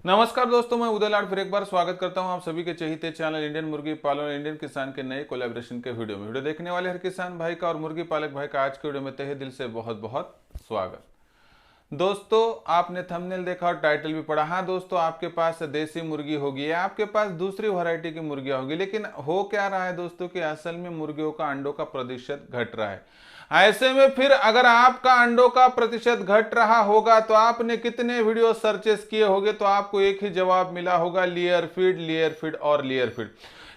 नमस्कार दोस्तों, मैं उदय लाड फिर एक बार स्वागत करता हूं आप सभी के चहीते चैनल इंडियन मुर्गी पालन और इंडियन किसान के नए कोलैबोरेशन के वीडियो देखने वाले हर किसान भाई का और मुर्गी पालक भाई का आज के वीडियो में तहे दिल से बहुत बहुत स्वागत। दोस्तों, आपने थंबनेल देखा और टाइटल भी पढ़ा। हाँ दोस्तों, आपके पास देसी मुर्गी होगी या आपके पास दूसरी वैरायटी की मुर्गियां होगी, लेकिन हो क्या रहा है दोस्तों कि असल में मुर्गियों का अंडों का प्रतिशत घट रहा है। ऐसे में फिर अगर आपका अंडों का प्रतिशत घट रहा होगा तो आपने कितने वीडियो सर्चेस किए होंगे तो आपको एक ही जवाब मिला होगा, लेयर फीड और लेयर फीड।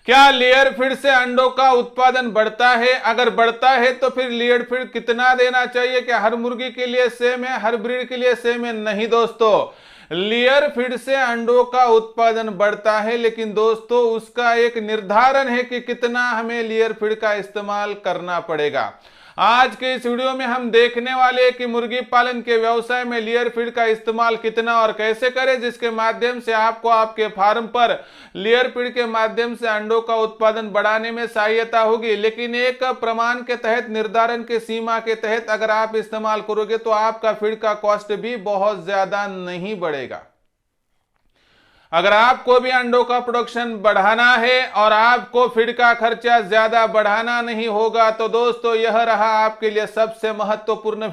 क्या लेयर फीड से अंडों का उत्पादन बढ़ता है? अगर बढ़ता है तो फिर लेयर फीड कितना देना चाहिए? क्या हर मुर्गी के लिए सेम है, हर ब्रीड के लिए सेम है? नहीं दोस्तों, लेयर फीड से अंडों का उत्पादन बढ़ता है, लेकिन दोस्तों उसका एक निर्धारण है कि कितना हमें लेयर फीड का इस्तेमाल करना पड़ेगा। आज के इस वीडियो में हम देखने वाले हैं कि मुर्गी पालन के व्यवसाय में लेयर फीड का इस्तेमाल कितना और कैसे करें, जिसके माध्यम से आपको आपके फार्म पर लेयर फीड के माध्यम से अंडों का उत्पादन बढ़ाने में सहायता होगी। लेकिन एक प्रमाण के तहत, निर्धारण के सीमा के तहत अगर आप इस्तेमाल करोगे तो आपका फीड का कॉस्ट भी बहुत ज्यादा नहीं बढ़ेगा। अगर आपको भी अंडों का प्रोडक्शन बढ़ाना है और आपको फीड का खर्चा ज्यादा बढ़ाना नहीं होगा तो दोस्तों यह रहा आपके लिए सबसे महत्वपूर्ण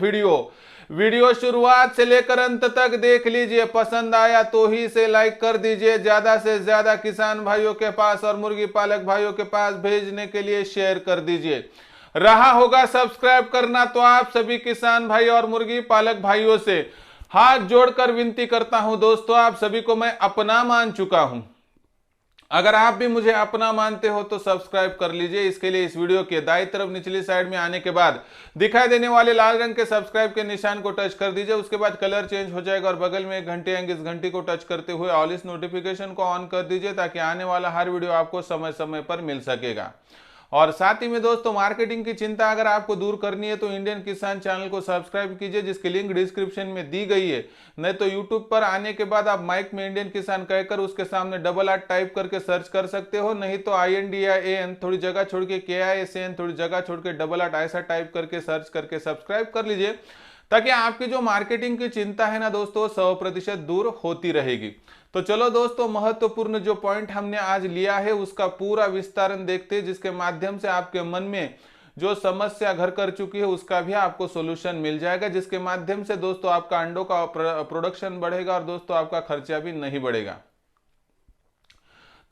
वीडियो शुरुआत से लेकर अंत तक देख लीजिए। पसंद आया तो ही इसे लाइक कर दीजिए, ज्यादा से ज्यादा किसान भाइयों के पास और मुर्गी पालक भाइयों के पास भेजने के लिए शेयर कर दीजिए। रहा होगा सब्सक्राइब करना तो आप सभी किसान भाई और मुर्गी पालक भाइयों से हाथ जोड़कर विनती करता हूं। दोस्तों, आप सभी को मैं अपना मान चुका हूं। अगर आप भी मुझे अपना मानते हो तो सब्सक्राइब कर लीजिए। इसके लिए इस वीडियो के दाईं तरफ निचली साइड में आने के बाद दिखाई देने वाले लाल रंग के सब्सक्राइब के निशान को टच कर दीजिए। उसके बाद कलर चेंज हो जाएगा और बगल में एक घंटी आएंगे, इस घंटी को टच करते हुए ऑल इस नोटिफिकेशन को ऑन कर दीजिए ताकि आने वाला हर वीडियो आपको समय समय पर मिल सकेगा। और साथ ही में दोस्तों, मार्केटिंग की चिंता अगर आपको दूर करनी है तो इंडियन किसान चैनल को सब्सक्राइब कीजिए, जिसकी लिंक डिस्क्रिप्शन में दी गई है। नहीं तो यूट्यूब पर आने के बाद आप माइक में इंडियन किसान कहकर उसके सामने डबल आर टाइप करके सर्च कर सकते हो। नहीं तो INDIAN थोड़ी जगह छोड़ के KISAN थोड़ी जगह छोड़ के डबल आर ऐसा टाइप करके सर्च करके सब्सक्राइब कर लीजिए, ताकि आपकी जो मार्केटिंग की चिंता है ना दोस्तों 100% दूर होती रहेगी। तो चलो दोस्तों, महत्वपूर्ण जो पॉइंट हमने आज लिया है उसका पूरा विस्तारण देखते हैं, जिसके माध्यम से आपके मन में जो समस्या घर कर चुकी है उसका भी आपको सॉल्यूशन मिल जाएगा, जिसके माध्यम से दोस्तों आपका अंडों का प्रोडक्शन बढ़ेगा और दोस्तों आपका खर्चा भी नहीं बढ़ेगा।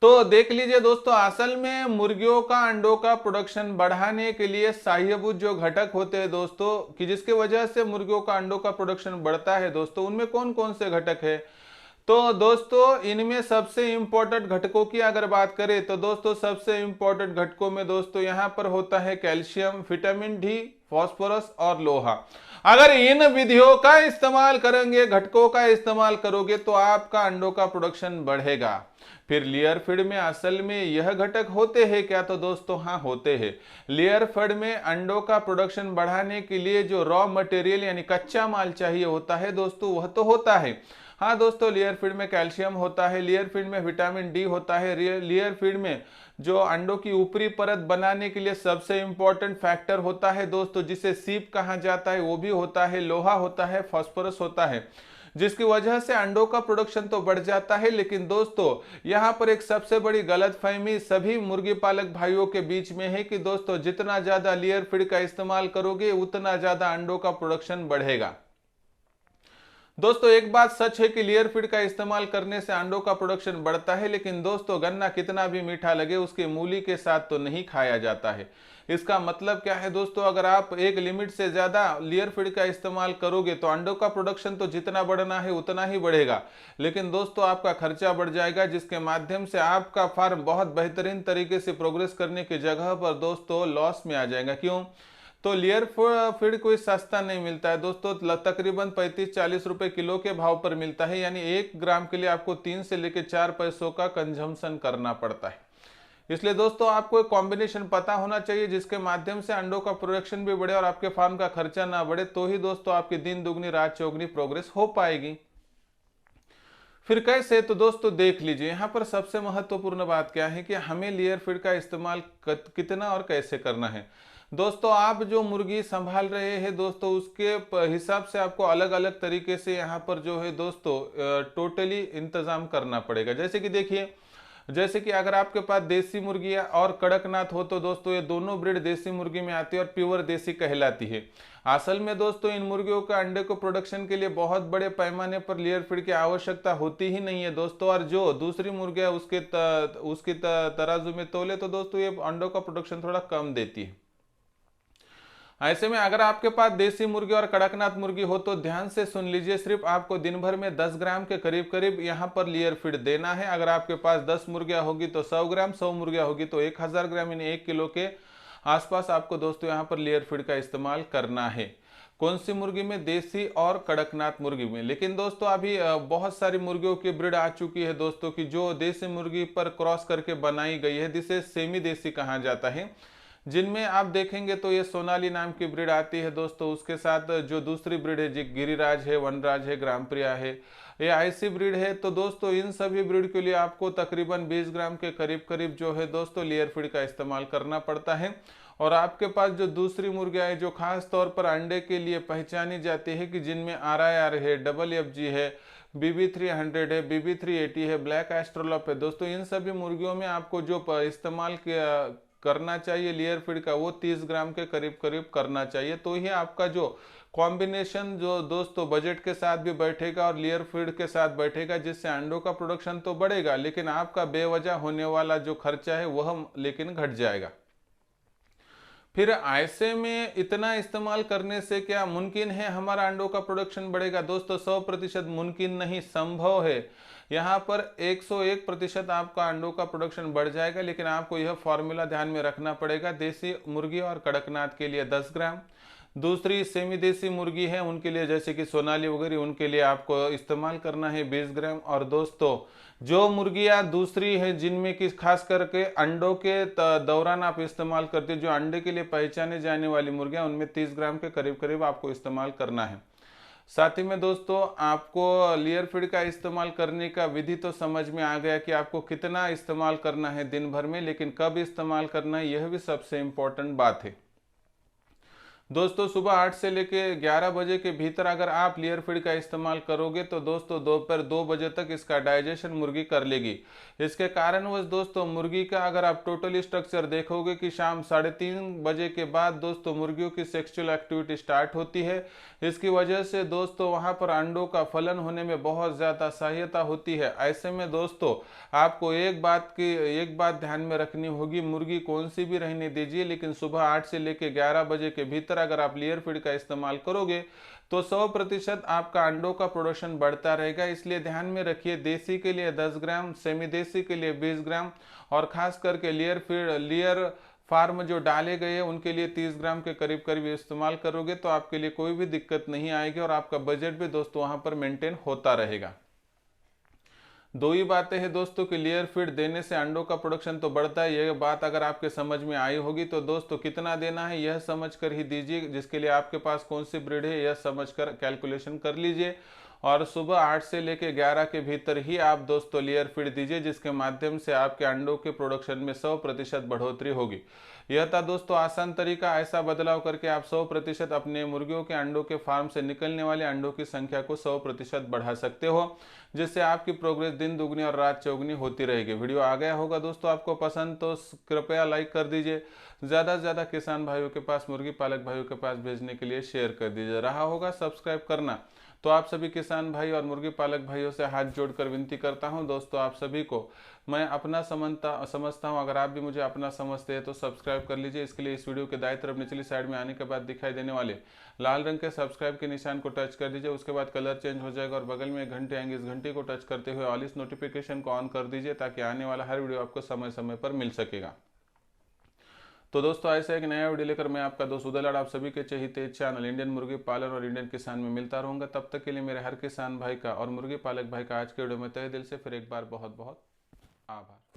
तो देख लीजिए दोस्तों, असल में मुर्गियों का अंडों का प्रोडक्शन बढ़ाने के लिए सहायभूत जो घटक होते हैं दोस्तों, कि जिसकी वजह से मुर्गियों का अंडों का प्रोडक्शन बढ़ता है दोस्तों, उनमें कौन कौन से घटक है? तो दोस्तों इनमें सबसे इंपॉर्टेंट घटकों की अगर बात करें तो दोस्तों सबसे इंपॉर्टेंट घटकों में दोस्तों यहां पर होता है कैल्शियम, विटामिन डी, फास्फोरस और लोहा। अगर इन विधियों का इस्तेमाल करेंगे, घटकों का इस्तेमाल करोगे तो आपका अंडों का प्रोडक्शन बढ़ेगा। फिर लेयर फीड में असल में यह घटक होते हैं क्या? तो दोस्तों हाँ, होते हैं। लेयर फीड में अंडों का प्रोडक्शन बढ़ाने के लिए जो रॉ मटेरियल यानी कच्चा माल चाहिए होता है दोस्तों, वह तो होता है। हाँ दोस्तों, लेयर फीड में कैल्शियम होता है, लेयर फीड में विटामिन डी होता है, लेयर फीड में जो अंडों की ऊपरी परत बनाने के लिए सबसे इंपॉर्टेंट फैक्टर होता है दोस्तों, जिसे सीप कहा जाता है, वो भी होता है, लोहा होता है, फास्फोरस होता है, जिसकी वजह से अंडों का प्रोडक्शन तो बढ़ जाता है। लेकिन दोस्तों यहाँ पर एक सबसे बड़ी गलतफहमी सभी मुर्गी पालक भाइयों के बीच में है कि दोस्तों जितना ज्यादा लेयर फीड का इस्तेमाल करोगे उतना ज्यादा अंडों का प्रोडक्शन बढ़ेगा। दोस्तों एक बात सच है कि लेयर फीड का इस्तेमाल करने से अंडों का प्रोडक्शन बढ़ता है, लेकिन दोस्तों गन्ना कितना भी मीठा लगे उसके मूली के साथ तो नहीं खाया जाता है। इसका मतलब क्या है दोस्तों, अगर आप एक लिमिट से ज्यादा लेयर फीड का इस्तेमाल करोगे तो अंडों का प्रोडक्शन तो जितना बढ़ना है उतना ही बढ़ेगा, लेकिन दोस्तों आपका खर्चा बढ़ जाएगा, जिसके माध्यम से आपका फार्म बहुत बेहतरीन तरीके से प्रोग्रेस करने की जगह पर दोस्तों लॉस में आ जाएगा। क्यों? तो लेयर फीड कोई सस्ता नहीं मिलता है दोस्तों, तकरीबन 35-40 रुपए किलो के भाव पर मिलता है, यानी 1 ग्राम के लिए आपको 3 से लेकर 4 पैसों का कंजम्पशन करना पड़ता है। इसलिए दोस्तों आपको एक कॉम्बिनेशन पता होना चाहिए जिसके माध्यम से अंडों का प्रोडक्शन भी बढ़े और आपके फार्म का खर्चा ना बढ़े, तो ही दोस्तों आपकी दिन दुगनी रात चौगनी प्रोग्रेस हो पाएगी। फिर कैसे? तो दोस्तों देख लीजिए, यहाँ पर सबसे महत्वपूर्ण बात क्या है कि हमें लेयर फीड का इस्तेमाल कितना और कैसे करना है। दोस्तों आप जो मुर्गी संभाल रहे हैं दोस्तों, उसके हिसाब से आपको अलग अलग तरीके से यहाँ पर जो है दोस्तों टोटली इंतजाम करना पड़ेगा। जैसे कि देखिए, जैसे कि अगर आपके पास देसी मुर्गी और कड़कनाथ हो तो दोस्तों ये दोनों ब्रीड देसी मुर्गी में आती है और प्योर देसी कहलाती है। असल में दोस्तों इन मुर्गियों का अंडे को प्रोडक्शन के लिए बहुत बड़े पैमाने पर लेयर फीड की आवश्यकता होती ही नहीं है दोस्तों, और जो दूसरी मुर्गियां उसकी तराजू में तोले तो दोस्तों ये अंडों का प्रोडक्शन थोड़ा कम देती है। ऐसे में अगर आपके पास देसी मुर्गी और कड़कनाथ मुर्गी हो तो ध्यान से सुन लीजिए, सिर्फ आपको दिन भर में 10 ग्राम के करीब करीब यहाँ पर लेयर फीड देना है। अगर आपके पास 10 मुर्गियां होगी तो 100 ग्राम, 100 मुर्गियां होगी तो 1000 ग्राम, यानी 1 किलो के आसपास आपको दोस्तों यहाँ पर लेयर फीड का इस्तेमाल करना है। कौन सी मुर्गी में? देसी और कड़कनाथ मुर्गी में। लेकिन दोस्तों अभी बहुत सारी मुर्गियों की ब्रीड आ चुकी है दोस्तों की जो देसी मुर्गी पर क्रॉस करके बनाई गई है, जिसे सेमी देसी कहा जाता है, जिनमें आप देखेंगे तो ये सोनाली नाम की ब्रीड आती है दोस्तों। उसके साथ जो दूसरी ब्रीड है जी गिरिराज है, वनराज है, ग्रामप्रिया है, ये ऐसी ब्रीड है। तो दोस्तों इन सभी ब्रीड के लिए आपको तकरीबन 20 ग्राम के करीब करीब जो है दोस्तों लेयर फीड का इस्तेमाल करना पड़ता है। और आपके पास जो दूसरी मुर्गियां है जो खास तौर पर अंडे के लिए पहचानी जाती है कि जिनमें RIR है, FFG है, BB300 है, BB380 है, ब्लैक एस्ट्रोलॉप है दोस्तों, इन सभी मुर्गियों में आपको जो इस्तेमाल करना चाहिए लेयर फीड का वो 30 ग्राम के करीब करीब करना चाहिए। तो ही आपका जो कॉम्बिनेशन जो दोस्तों बजट के साथ भी बैठेगा और लेयर फीड के साथ बैठेगा, जिससे अंडों का प्रोडक्शन तो बढ़ेगा लेकिन आपका बेवजह होने वाला जो खर्चा है वह लेकिन घट जाएगा। फिर ऐसे में इतना इस्तेमाल करने से क्या मुमकिन है हमारा अंडों का प्रोडक्शन बढ़ेगा? दोस्तों 100% मुमकिन नहीं, संभव है। यहाँ पर 101% आपका अंडों का प्रोडक्शन बढ़ जाएगा, लेकिन आपको यह फॉर्मूला ध्यान में रखना पड़ेगा। देसी मुर्गी और कड़कनाथ के लिए 10 ग्राम, दूसरी सेमी देसी मुर्गी है उनके लिए जैसे कि सोनाली वगैरह, उनके लिए आपको इस्तेमाल करना है 20 ग्राम। और दोस्तों जो मुर्गियां दूसरी है जिनमें कि खास करके अंडों के दौरान आप इस्तेमाल करते हो, जो अंडे के लिए पहचाने जाने वाली मुर्गियां, उनमें 30 ग्राम के करीब करीब आपको इस्तेमाल करना है। साथ ही में दोस्तों आपको लेयर फीड का इस्तेमाल करने का विधि तो समझ में आ गया कि आपको कितना इस्तेमाल करना है दिन भर में, लेकिन कब इस्तेमाल करना है यह भी सबसे इम्पोर्टेंट बात है। दोस्तों सुबह 8 से लेके 11 बजे के भीतर अगर आप लेयर फीड का इस्तेमाल करोगे तो दोस्तों दोपहर 2 बजे तक इसका डाइजेशन मुर्गी कर लेगी। इसके कारणवश दोस्तों मुर्गी का अगर आप टोटली स्ट्रक्चर देखोगे कि शाम 3:30 बजे के बाद दोस्तों मुर्गियों की सेक्सुअल एक्टिविटी स्टार्ट होती है। इसकी वजह से दोस्तों वहां पर अंडों का फलन होने में बहुत ज़्यादा सहायता होती है। ऐसे में दोस्तों आपको एक बात ध्यान में रखनी होगी, मुर्गी कौन सी भी रहने दीजिए, लेकिन सुबह 8 से लेकर 11 बजे के भीतर अगर आप लेयर फीड का इस्तेमाल करोगे तो 100% आपका अंडों का प्रोडक्शन बढ़ता रहेगा। इसलिए ध्यान में रखिए, देसी के लिए 10 ग्राम, सेमी देसी के लिए 20 ग्राम, और खास करके लेयर फार्म जो डाले गए हैं उनके लिए 30 ग्राम के करीब करीब इस्तेमाल करोगे तो आपके लिए कोई भी दिक्कत नहीं आएगी और आपका बजट भी दोस्तों वहां पर मेंटेन होता रहेगा। दो ही बातें हैं दोस्तों कि लेयर फीड देने से अंडों का प्रोडक्शन तो बढ़ता है, यह बात अगर आपके समझ में आई होगी तो दोस्तों कितना देना है यह समझ कर ही दीजिए। जिसके लिए आपके पास कौन सी ब्रीड है यह समझ कर कैलकुलेशन कर लीजिए, और सुबह 8 से लेकर 11 के भीतर ही आप दोस्तों लेयर फीड दीजिए, जिसके माध्यम से आपके अंडों के प्रोडक्शन में 100% बढ़ोतरी होगी। यह था दोस्तों आसान तरीका, ऐसा बदलाव करके आप 100% अपने मुर्गियों के अंडों के फार्म से निकलने वाले अंडों की संख्या को 100% बढ़ा सकते हो, जिससे आपकी प्रोग्रेस दिन दुगनी और रात चौगुनी होती रहेगी। वीडियो आ गया होगा दोस्तों आपको पसंद, तो कृपया लाइक कर दीजिए, ज़्यादा से ज़्यादा किसान भाइयों के पास, मुर्गी पालक भाइयों के पास भेजने के लिए शेयर कर दीजिए। रहा होगा सब्सक्राइब करना, तो आप सभी किसान भाई और मुर्गी पालक भाइयों से हाथ जोड़कर विनती करता हूं दोस्तों, आप सभी को मैं अपना समझता हूं। अगर आप भी मुझे अपना समझते हैं तो सब्सक्राइब कर लीजिए। इसके लिए इस वीडियो के दाईं तरफ निचली साइड में आने के बाद दिखाई देने वाले लाल रंग के सब्सक्राइब के निशान को टच कर दीजिए। उसके बाद कलर चेंज हो जाएगा और बगल में एक घंटे आएंगे, इस घंटे को टच करते हुए ऑल इस नोटिफिकेशन को ऑन कर दीजिए, ताकि आने वाला हर वीडियो आपको समय समय पर मिल सकेगा। तो दोस्तों ऐसा एक नया वीडियो लेकर मैं आपका दोस्त उदय लाड आप सभी के चहेते चैनल इंडियन मुर्गी पालन और इंडियन किसान में मिलता रहूंगा। तब तक के लिए मेरे हर किसान भाई का और मुर्गी पालक भाई का आज के वीडियो में तहे दिल से फिर एक बार बहुत बहुत आभार।